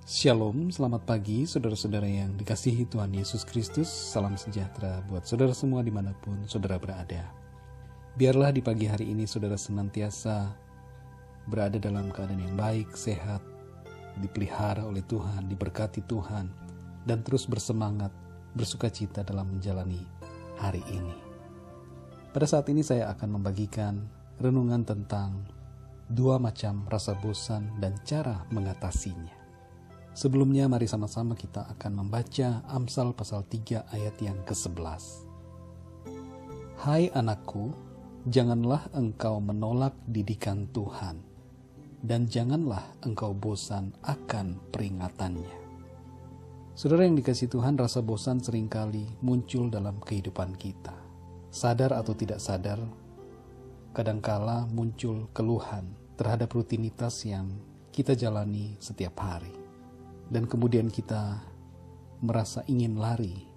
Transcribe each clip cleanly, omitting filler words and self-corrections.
Shalom, selamat pagi saudara-saudara yang dikasihi Tuhan Yesus Kristus. Salam sejahtera buat saudara semua dimanapun saudara berada. Biarlah di pagi hari ini saudara senantiasa berada dalam keadaan yang baik, sehat, dipelihara oleh Tuhan, diberkati Tuhan, dan terus bersemangat, bersukacita dalam menjalani hari ini. Pada saat ini saya akan membagikan renungan tentang dua macam rasa bosan dan cara mengatasinya. Sebelumnya mari sama-sama kita akan membaca Amsal pasal 3 ayat yang ke-11. Hai anakku, janganlah engkau menolak didikan Tuhan, dan janganlah engkau bosan akan peringatannya. Saudara yang dikasihi Tuhan, rasa bosan seringkali muncul dalam kehidupan kita. Sadar atau tidak sadar, kadangkala muncul keluhan terhadap rutinitas yang kita jalani setiap hari. Dan kemudian kita merasa ingin lari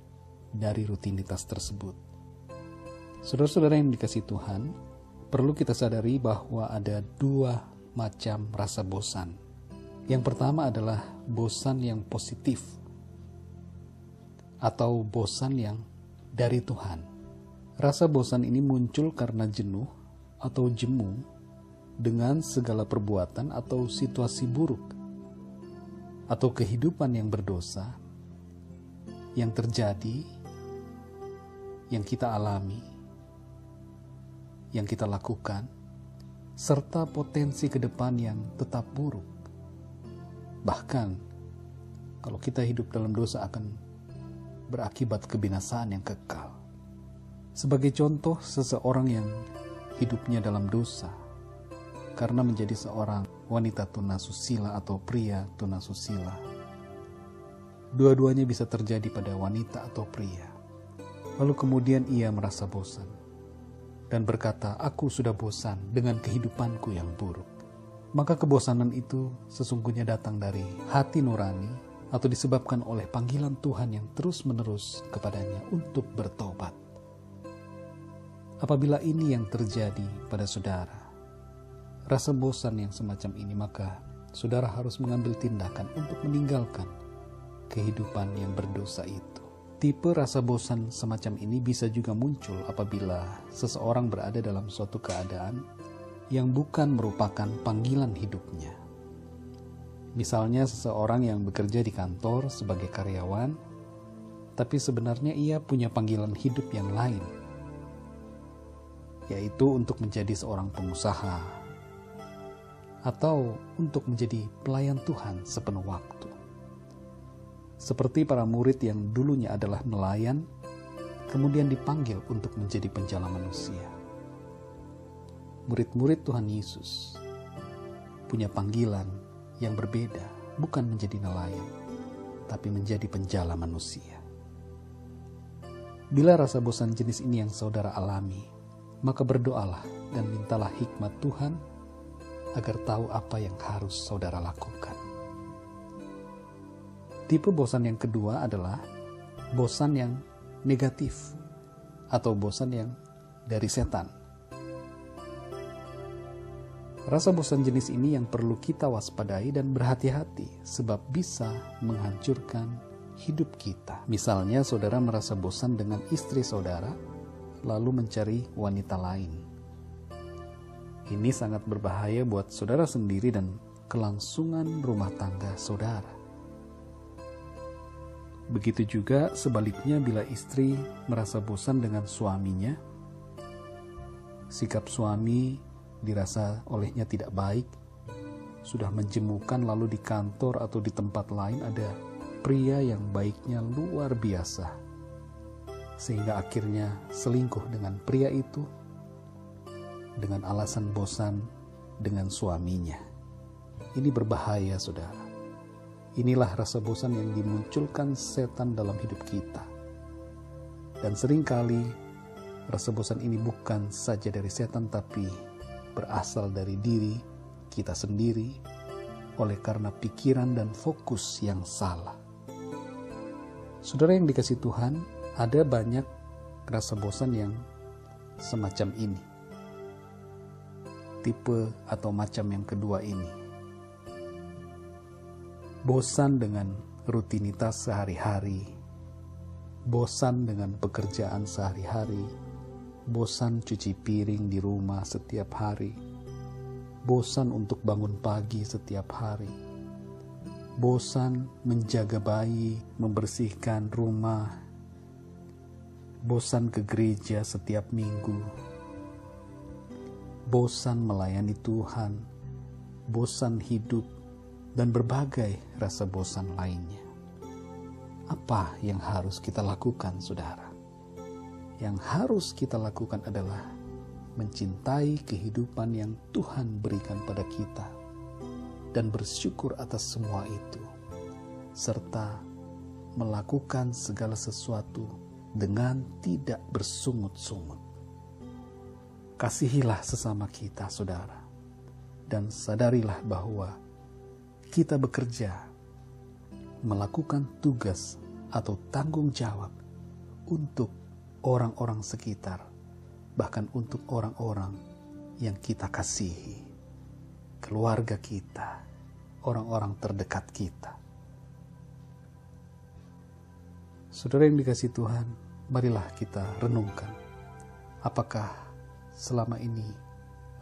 dari rutinitas tersebut. Saudara-saudara yang dikasihi Tuhan, perlu kita sadari bahwa ada dua macam rasa bosan. Yang pertama adalah bosan yang positif atau bosan yang dari Tuhan. Rasa bosan ini muncul karena jenuh atau jemu dengan segala perbuatan atau situasi buruk atau kehidupan yang berdosa yang terjadi, yang kita alami, yang kita lakukan, serta potensi ke depan yang tetap buruk. Bahkan kalau kita hidup dalam dosa akan berakibat kebinasaan yang kekal. Sebagai contoh, seseorang yang hidupnya dalam dosa karena menjadi seorang wanita tunasusila atau pria tunasusila. Dua-duanya bisa terjadi pada wanita atau pria. Lalu kemudian ia merasa bosan dan berkata, "Aku sudah bosan dengan kehidupanku yang buruk." Maka kebosanan itu sesungguhnya datang dari hati nurani atau disebabkan oleh panggilan Tuhan yang terus-menerus kepadanya untuk bertobat. Apabila ini yang terjadi pada saudara, rasa bosan yang semacam ini, maka saudara harus mengambil tindakan untuk meninggalkan kehidupan yang berdosa itu. Tipe rasa bosan semacam ini bisa juga muncul apabila seseorang berada dalam suatu keadaan yang bukan merupakan panggilan hidupnya. Misalnya seseorang yang bekerja di kantor sebagai karyawan, tapi sebenarnya ia punya panggilan hidup yang lain, yaitu untuk menjadi seorang pengusaha, atau untuk menjadi pelayan Tuhan sepenuh waktu. Seperti para murid yang dulunya adalah nelayan, kemudian dipanggil untuk menjadi penjala manusia. Murid-murid Tuhan Yesus punya panggilan yang berbeda, bukan menjadi nelayan, tapi menjadi penjala manusia. Bila rasa bosan jenis ini yang saudara alami, maka berdoalah dan mintalah hikmat Tuhan agar tahu apa yang harus saudara lakukan. Tipe bosan yang kedua adalah bosan yang negatif atau bosan yang dari setan. Rasa bosan jenis ini yang perlu kita waspadai dan berhati-hati sebab bisa menghancurkan hidup kita. Misalnya saudara merasa bosan dengan istri saudara lalu mencari wanita lain. Ini sangat berbahaya buat saudara sendiri dan kelangsungan rumah tangga saudara. Begitu juga sebaliknya bila istri merasa bosan dengan suaminya, sikap suami dirasa olehnya tidak baik, sudah menjemukan lalu di kantor atau di tempat lain ada pria yang baiknya luar biasa, sehingga akhirnya selingkuh dengan pria itu dengan alasan bosan dengan suaminya. Ini berbahaya, saudara. Inilah rasa bosan yang dimunculkan setan dalam hidup kita. Dan seringkali rasa bosan ini bukan saja dari setan, tapi berasal dari diri kita sendiri oleh karena pikiran dan fokus yang salah. Saudara yang dikasihi Tuhan, ada banyak rasa bosan yang semacam ini. Tipe atau macam yang kedua ini. bosan dengan rutinitas sehari-hari, bosan dengan pekerjaan sehari-hari, bosan cuci piring di rumah setiap hari, bosan untuk bangun pagi setiap hari, bosan menjaga bayi, membersihkan rumah, bosan ke gereja setiap minggu, bosan melayani Tuhan, bosan hidup, dan berbagai rasa bosan lainnya. Apa yang harus kita lakukan, saudara? Yang harus kita lakukan adalah mencintai kehidupan yang Tuhan berikan pada kita dan bersyukur atas semua itu, serta melakukan segala sesuatu dengan tidak bersungut-sungut. Kasihilah sesama kita, saudara, dan sadarilah bahwa kita bekerja, melakukan tugas atau tanggung jawab untuk orang-orang sekitar, bahkan untuk orang-orang yang kita kasihi, keluarga kita, orang-orang terdekat kita. Saudara yang dikasihi Tuhan, marilah kita renungkan, apakah selama ini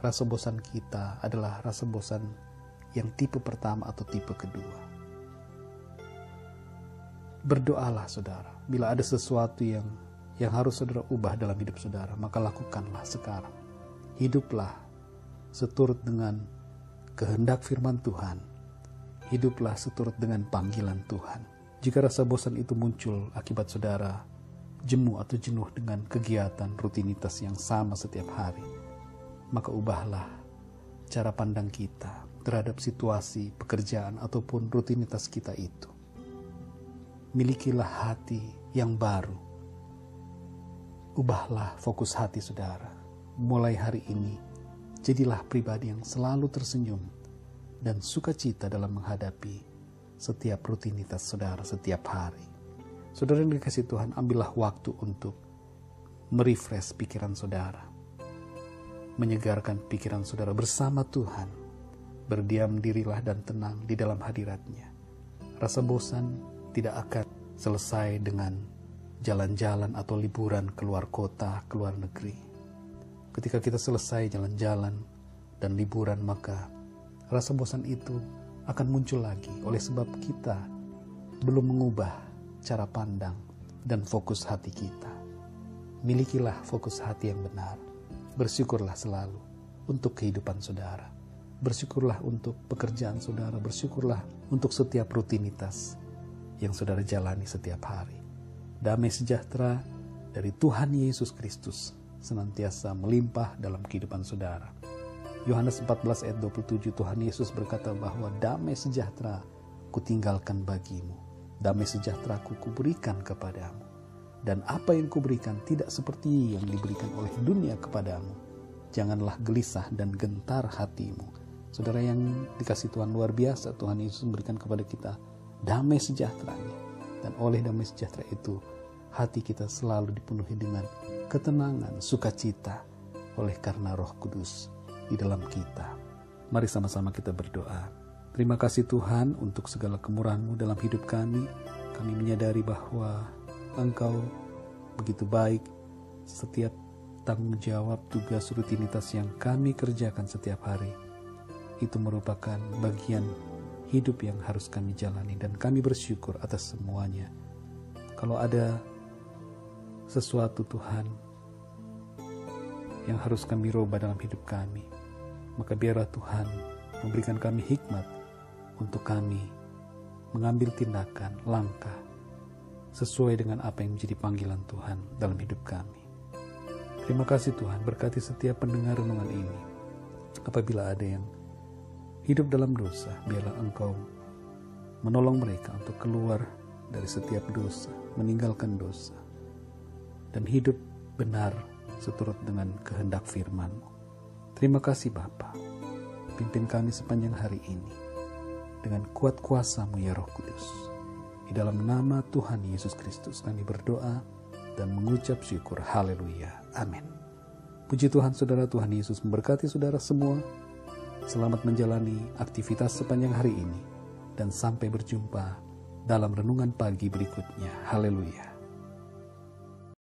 rasa bosan kita adalah rasa bosan yang tipe pertama atau tipe kedua. Berdoalah, saudara. Bila ada sesuatu yang harus saudara ubah dalam hidup saudara, maka lakukanlah sekarang. Hiduplah seturut dengan kehendak firman Tuhan. Hiduplah seturut dengan panggilan Tuhan. Jika rasa bosan itu muncul akibat saudara jemu atau jenuh dengan kegiatan rutinitas yang sama setiap hari, maka ubahlah cara pandang kita terhadap situasi, pekerjaan, ataupun rutinitas kita itu. Milikilah hati yang baru. Ubahlah fokus hati saudara. Mulai hari ini, jadilah pribadi yang selalu tersenyum dan sukacita dalam menghadapi setiap rutinitas saudara setiap hari. Saudara yang dikasihi Tuhan, ambillah waktu untuk merefresh pikiran saudara, menyegarkan pikiran saudara bersama Tuhan. Berdiam dirilah dan tenang di dalam hadirat-Nya. Rasa bosan tidak akan selesai dengan jalan-jalan atau liburan keluar kota, keluar negeri. Ketika kita selesai jalan-jalan dan liburan, maka rasa bosan itu akan muncul lagi oleh sebab kita belum mengubah cara pandang dan fokus hati kita. Milikilah fokus hati yang benar. Bersyukurlah selalu untuk kehidupan saudara. Bersyukurlah untuk pekerjaan saudara. Bersyukurlah untuk setiap rutinitas yang saudara jalani setiap hari. Damai sejahtera dari Tuhan Yesus Kristus senantiasa melimpah dalam kehidupan saudara. Yohanes 14 ayat 27, Tuhan Yesus berkata bahwa damai sejahtera kutinggalkan bagimu. Damai sejahtera kuberikan kepadamu. Dan apa yang kuberikan tidak seperti yang diberikan oleh dunia kepadamu. Janganlah gelisah dan gentar hatimu. Saudara yang dikasihi Tuhan, luar biasa Tuhan Yesus memberikan kepada kita damai sejahtera-Nya. Dan oleh damai sejahtera itu, hati kita selalu dipenuhi dengan ketenangan, sukacita oleh karena Roh Kudus di dalam kita. Mari sama-sama kita berdoa. Terima kasih Tuhan untuk segala kemurahan-Mu dalam hidup kami. Kami menyadari bahwa Engkau begitu baik. Setiap tanggung jawab, tugas, rutinitas yang kami kerjakan setiap hari, itu merupakan bagian hidup yang harus kami jalani, dan kami bersyukur atas semuanya. Kalau ada sesuatu Tuhan yang harus kami rubah dalam hidup kami, maka biarlah Tuhan memberikan kami hikmat untuk kami mengambil tindakan, langkah sesuai dengan apa yang menjadi panggilan Tuhan dalam hidup kami. Terima kasih Tuhan, berkati setiap pendengar renungan ini. Apabila ada yang hidup dalam dosa, biarlah Engkau menolong mereka untuk keluar dari setiap dosa, meninggalkan dosa, dan hidup benar seturut dengan kehendak firman-Mu. Terima kasih Bapa, pimpin kami sepanjang hari ini dengan kuat kuasa-Mu ya Roh Kudus. Di dalam nama Tuhan Yesus Kristus kami berdoa dan mengucap syukur. Haleluya. Amin. Puji Tuhan saudara, Tuhan Yesus memberkati saudara semua. Selamat menjalani aktivitas sepanjang hari ini. dan sampai berjumpa dalam renungan pagi berikutnya. Haleluya.